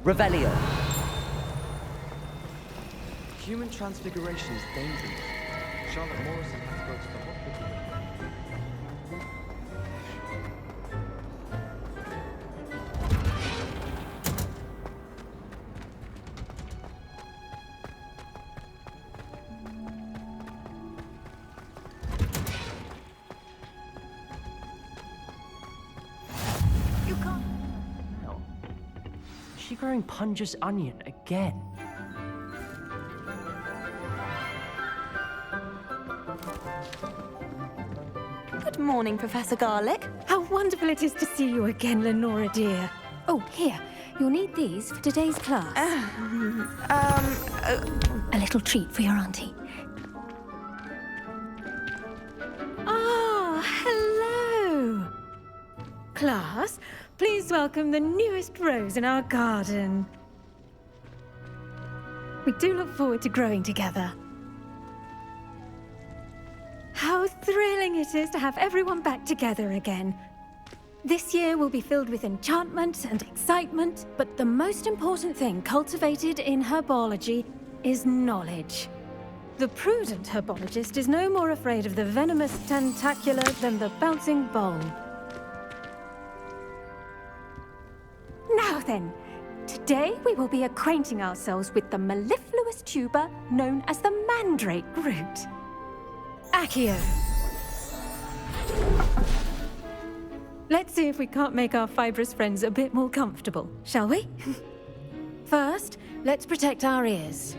Revelio. Human transfiguration is dangerous. Charlotte Morrison had to go to the hospital. You can't... No. Is she growing Punja's onion again? Good morning, Professor Garlick. How wonderful it is to see you again, Lenora dear. Oh, here. You'll need these for today's class. A little treat for your auntie. Ah, hello. Class, please welcome the newest rose in our garden. We do look forward to growing together. How thrilling it is to have everyone back together again. This year will be filled with enchantment and excitement, but the most important thing cultivated in herbology is knowledge. The prudent herbologist is no more afraid of the venomous tentacula than the bouncing bowl. Now then, today we will be acquainting ourselves with the mellifluous tuber known as the mandrake root. Accio. Let's see if we can't make our fibrous friends a bit more comfortable, shall we? First, let's protect our ears.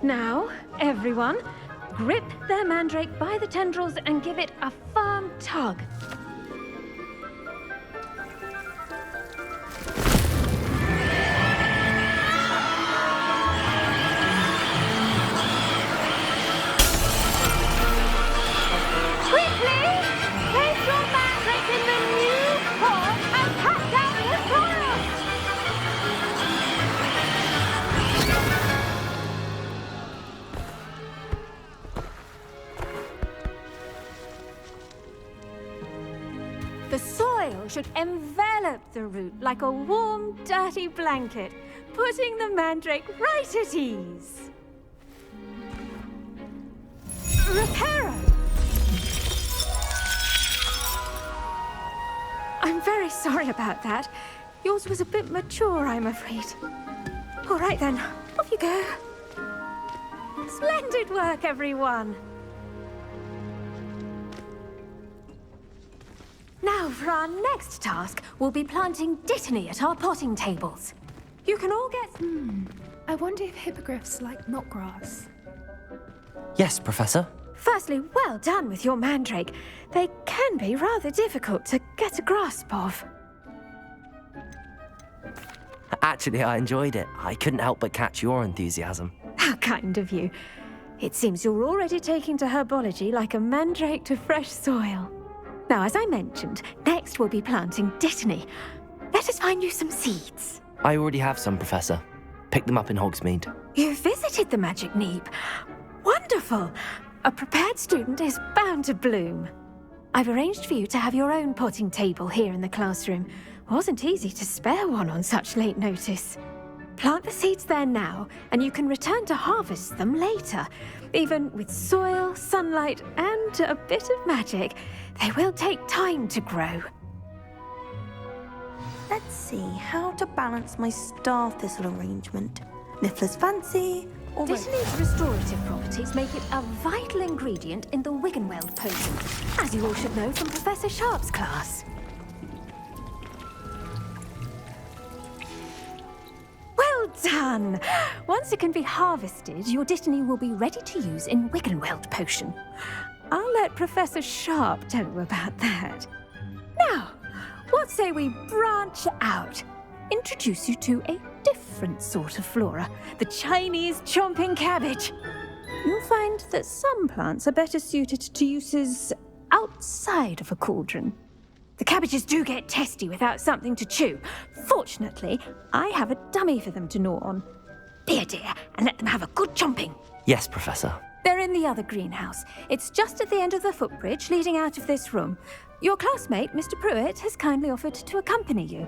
Now, everyone, grip their mandrake by the tendrils and give it a firm tug. The soil should envelop the root like a warm, dirty blanket, putting the mandrake right at ease. Reparo! I'm very sorry about that. Yours was a bit mature, I'm afraid. All right then, off you go. Splendid work, everyone. Now, for our next task, we'll be planting dittany at our potting tables. You can all get... I wonder if hippogriffs like knotgrass. Yes, Professor. Firstly, well done with your mandrake. They can be rather difficult to get a grasp of. Actually, I enjoyed it. I couldn't help but catch your enthusiasm. How kind of you. It seems you're already taking to herbology like a mandrake to fresh soil. Now, as I mentioned, next we'll be planting dittany. Let us find you some seeds. I already have some, Professor. Picked them up in Hogsmeade. You visited the Magic Neep. Wonderful! A prepared student is bound to bloom. I've arranged for you to have your own potting table here in the classroom. Wasn't easy to spare one on such late notice. Plant the seeds there now, and you can return to harvest them later. Even with soil, sunlight, and a bit of magic, they will take time to grow. Let's see how to balance my star thistle arrangement. Niffler's fancy, or... Dittany's restorative properties make it a vital ingredient in the Wiggenweld potion, as you all should know from Professor Sharp's class. Well done! Once it can be harvested, your dittany will be ready to use in Wiggenweld potion. I'll let Professor Sharp tell you about that. Now, what say we branch out? Introduce you to a different sort of flora, the Chinese chomping cabbage. You'll find that some plants are better suited to uses outside of a cauldron. The cabbages do get testy without something to chew. Fortunately, I have a dummy for them to gnaw on. Be a dear and let them have a good chomping. Yes, Professor. They're in the other greenhouse. It's just at the end of the footbridge leading out of this room. Your classmate, Mr. Pruitt, has kindly offered to accompany you.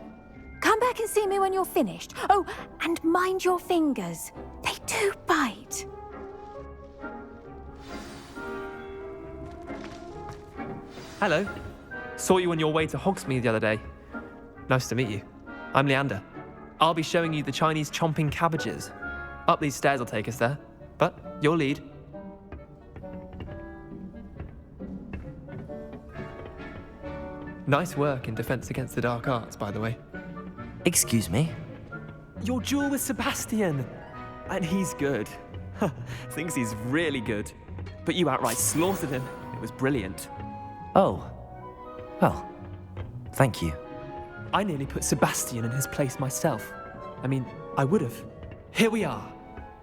Come back and see me when you're finished. Oh, and mind your fingers. They do bite. Hello. Saw you on your way to Hogsmeade the other day. Nice to meet you. I'm Leander. I'll be showing you the Chinese chomping cabbages. Up these stairs will take us there, but you'll lead. Nice work in Defense Against the Dark Arts, by the way. Excuse me? Your duel with Sebastian! And he's good. Thinks he's really good. But you outright slaughtered him. It was brilliant. Oh. Well, thank you. I nearly put Sebastian in his place myself. I mean, I would have. Here we are,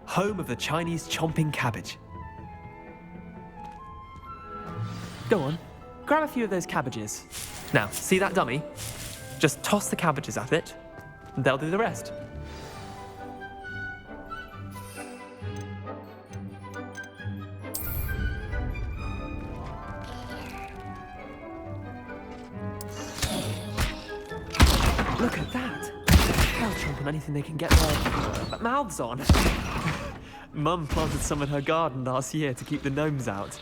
home of the Chinese chomping cabbage. Go on, grab a few of those cabbages. Now, see that dummy? Just toss the cabbages at it, and they'll do the rest. Look at that! They'll chomp on anything they can get their mouths on. Mum planted some in her garden last year to keep the gnomes out.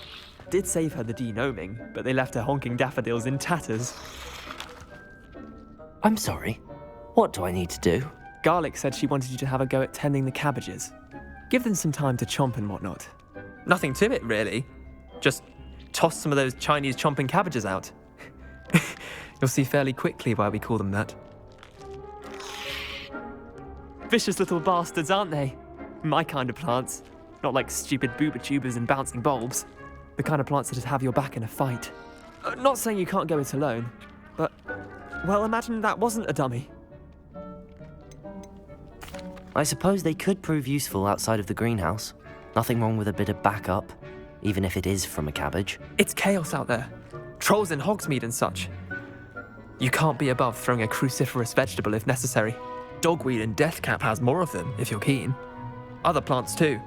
Did save her the de-gnoming, but they left her honking daffodils in tatters. I'm sorry. What do I need to do? Garlic said she wanted you to have a go at tending the cabbages. Give them some time to chomp and whatnot. Nothing to it, really. Just toss some of those Chinese chomping cabbages out. You'll see fairly quickly why we call them that. Vicious little bastards, aren't they? My kind of plants. Not like stupid booba-tubers and bouncing bulbs. The kind of plants that'd have your back in a fight. Not saying you can't go it alone, but, well, imagine that wasn't a dummy. I suppose they could prove useful outside of the greenhouse. Nothing wrong with a bit of backup, even if it is from a cabbage. It's chaos out there. Trolls in Hogsmeade and such. You can't be above throwing a cruciferous vegetable if necessary. Dogweed and deathcap has more of them, if you're keen. Other plants too.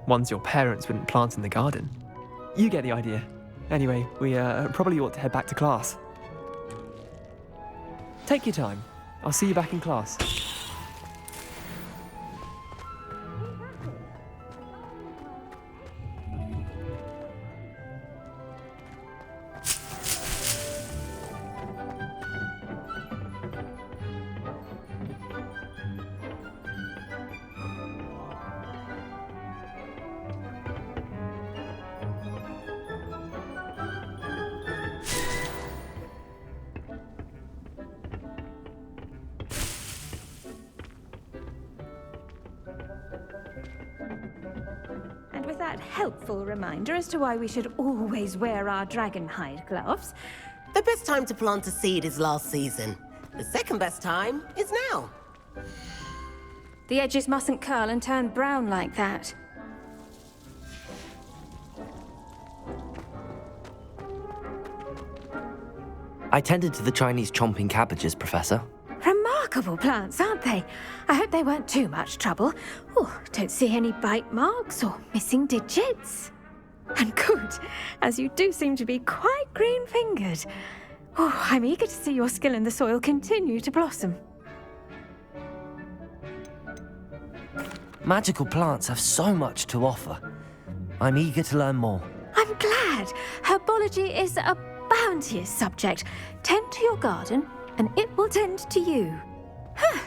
Ones your parents wouldn't plant in the garden. You get the idea. Anyway, we probably ought to head back to class. Take your time. I'll see you back in class. And with that helpful reminder as to why we should always wear our dragon hide gloves, The best time to plant a seed is last season. The second best time is now. the edges mustn't curl and turn brown like that. I tended to the Chinese chomping cabbages, Professor. Remarkable plants, aren't they? I hope they weren't too much trouble. Oh, don't see any bite marks or missing digits. And good, as you do seem to be quite green-fingered. Oh, I'm eager to see your skill in the soil continue to blossom. Magical plants have so much to offer. I'm eager to learn more. I'm glad. Herbology is a bounteous subject. Tend to your garden, and it will tend to you. Huh.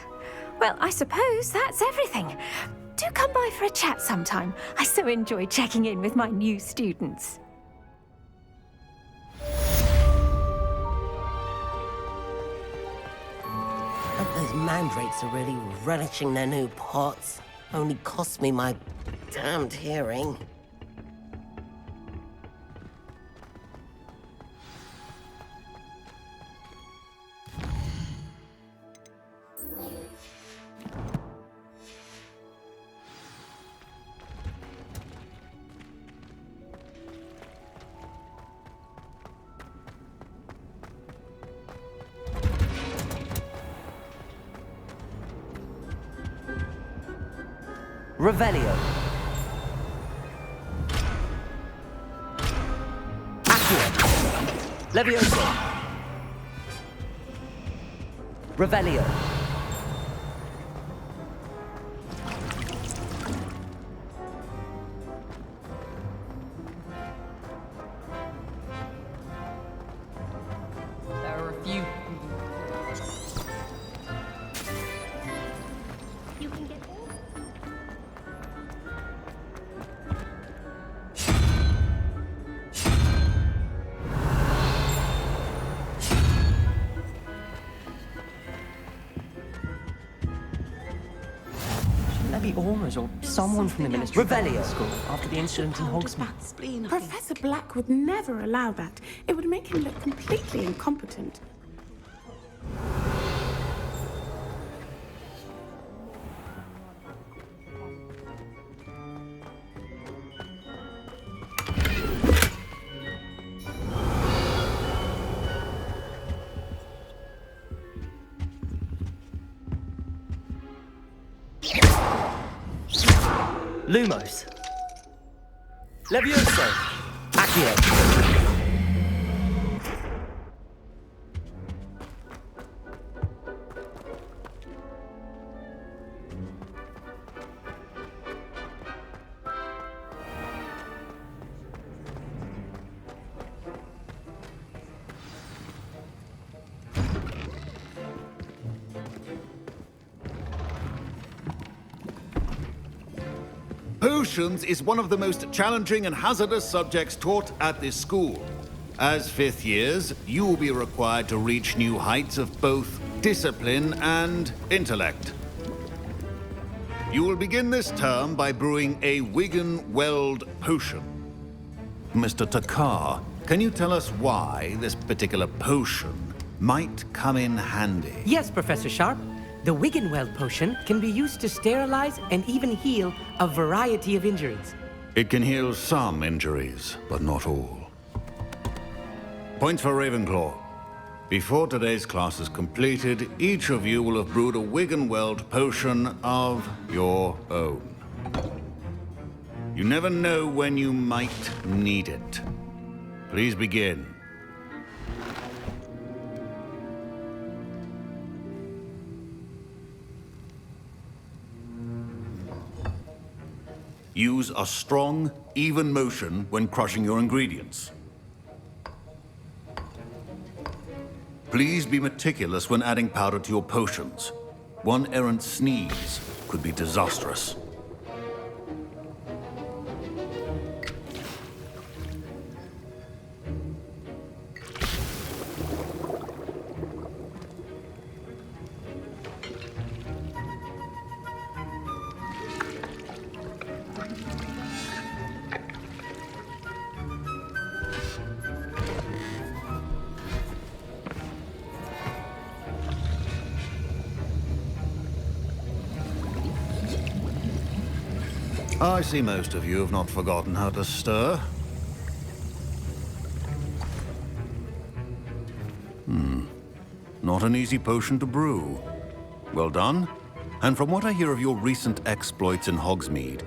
Well, I suppose that's everything. Do come by for a chat sometime. I so enjoy checking in with my new students. I hope those mandrakes are really relishing their new pots. Only cost me my damned hearing. Revelio. Levioso. Revelio. There are a few. You can get Shouldn't there be auras or someone from the Ministry Revelio. of School after the incident in Hogsmeade? Professor Black would never allow that. It would make him look completely incompetent. Lumos. Levioso. Accio. Potions is one of the most challenging and hazardous subjects taught at this school. As fifth years, you will be required to reach new heights of both discipline and intellect. You will begin this term by brewing a Wiggenweld potion. Mr. Takar, can you tell us why this particular potion might come in handy? Yes, Professor Sharp. The Wiggenweld potion can be used to sterilize and even heal a variety of injuries. It can heal some injuries, but not all. Points for Ravenclaw. Before today's class is completed, each of you will have brewed a Wiggenweld potion of your own. You never know when you might need it. Please begin. Use a strong, even motion when crushing your ingredients. Please be meticulous when adding powder to your potions. One errant sneeze could be disastrous. I see most of you have not forgotten how to stir. Not an easy potion to brew. Well done. And from what I hear of your recent exploits in Hogsmeade,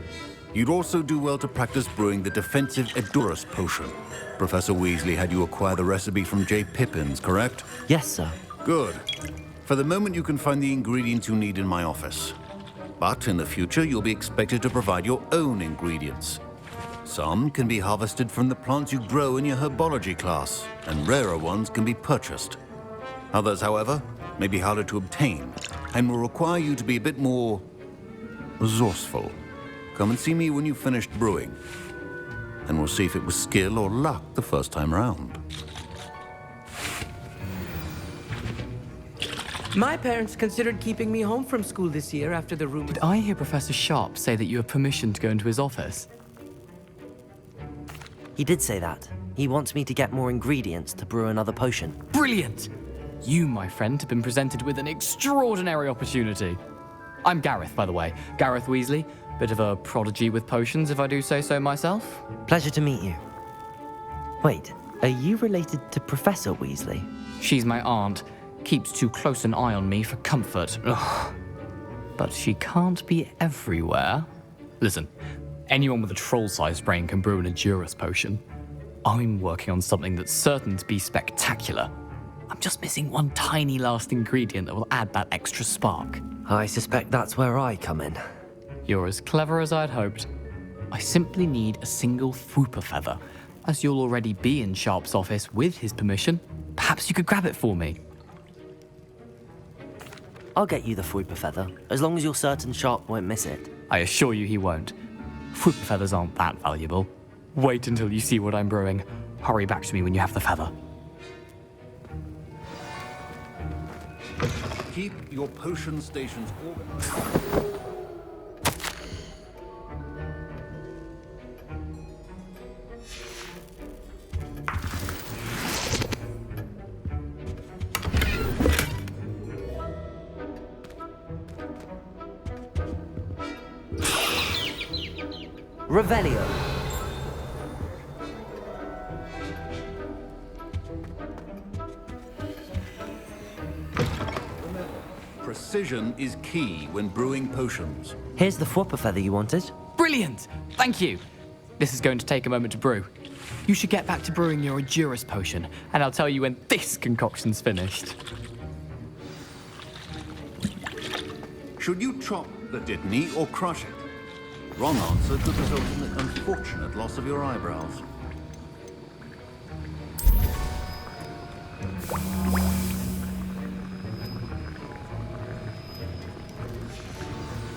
you'd also do well to practice brewing the defensive Edurus potion. Professor Weasley had you acquire the recipe from J. Pippins, correct? Yes, sir. Good. For the moment, you can find the ingredients you need in my office. But in the future, you'll be expected to provide your own ingredients. Some can be harvested from the plants you grow in your herbology class, and rarer ones can be purchased. Others, however, may be harder to obtain, and will require you to be a bit more resourceful. Come and see me when you've finished brewing, and we'll see if it was skill or luck the first time round. My parents considered keeping me home from school this year after the rumor. Did I hear Professor Sharp say that you have permission to go into his office? He did say that. He wants me to get more ingredients to brew another potion. Brilliant! You, my friend, have been presented with an extraordinary opportunity. I'm Gareth, by the way. Gareth Weasley. Bit of a prodigy with potions, if I do say so myself. Pleasure to meet you. Wait, are you related to Professor Weasley? She's my aunt. Keeps too close an eye on me for comfort. Ugh. But she can't be everywhere. Listen, anyone with a troll-sized brain can brew an Edurus potion. I'm working on something that's certain to be spectacular. I'm just missing one tiny last ingredient that will add that extra spark. I suspect that's where I come in. You're as clever as I'd hoped. I simply need a single Fwooper feather. As you'll already be in Sharp's office with his permission, perhaps you could grab it for me. I'll get you the Fwooper feather, as long as you're certain Sharp won't miss it. I assure you he won't. Fwooper feathers aren't that valuable. Wait until you see what I'm brewing. Hurry back to me when you have the feather. Keep your potion stations organized. Revelio. Precision is key when brewing potions. Here's the Fwooper feather you wanted. Brilliant! Thank you! This is going to take a moment to brew. You should get back to brewing your Endurus potion, and I'll tell you when this concoction's finished. Should you chop the Dittany or crush it? Wrong answer could result in the unfortunate loss of your eyebrows.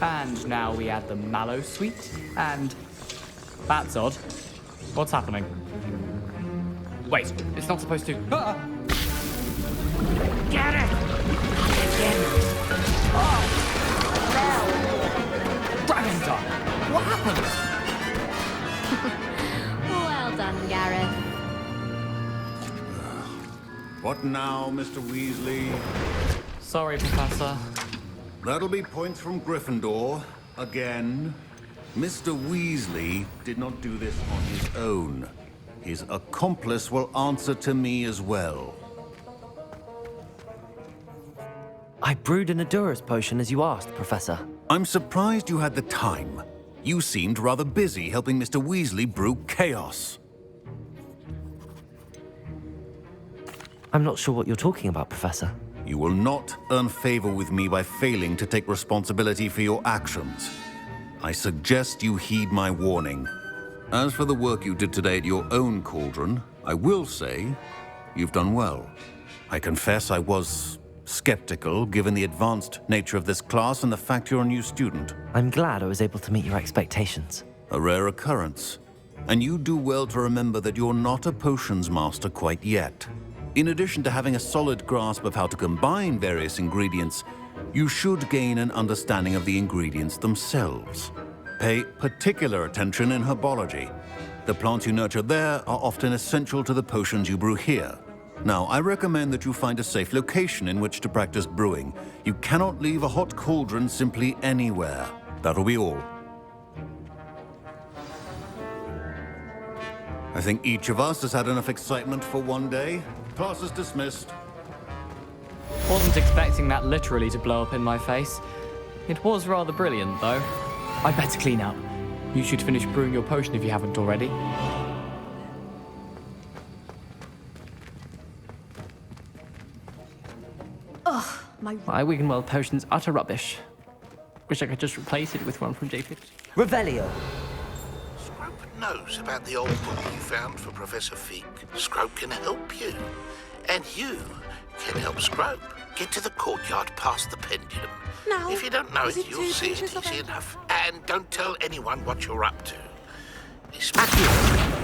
And now we add the mallow sweet, and... That's odd. What's happening? Wait, it's not supposed to... Ah! Get it! Oh! No! Dragon Dog! What happened? Well done, Gareth. What now, Mr. Weasley? Sorry, Professor. That'll be points from Gryffindor. Again. Mr. Weasley did not do this on his own. His accomplice will answer to me as well. I brewed an Endurus potion as you asked, Professor. I'm surprised you had the time. You seemed rather busy helping Mr. Weasley brew chaos. I'm not sure what you're talking about, Professor. You will not earn favor with me by failing to take responsibility for your actions. I suggest you heed my warning. As for the work you did today at your own cauldron, I will say you've done well. I confess I was skeptical, given the advanced nature of this class and the fact you're a new student. I'm glad I was able to meet your expectations. A rare occurrence. And you do well to remember that you're not a potions master quite yet. In addition to having a solid grasp of how to combine various ingredients, you should gain an understanding of the ingredients themselves. Pay particular attention in herbology. The plants you nurture there are often essential to the potions you brew here. Now, I recommend that you find a safe location in which to practice brewing. You cannot leave a hot cauldron simply anywhere. That'll be all. I think each of us has had enough excitement for one day. Class is dismissed. Wasn't expecting that literally to blow up in my face. It was rather brilliant, though. I'd better clean up. You should finish brewing your potion if you haven't already. Ugh, my Wiggenweld potion's utter rubbish. Wish I could just replace it with one from J50. Revelio. Scrope knows about the old book you found for Professor Fig. Scrope can help you. And you can help Scrope get to the courtyard past the pendulum. No. If you don't know Is it, it you'll 2 see it pinches of easy it? enough. And don't tell anyone what you're up to. Especially... Accio.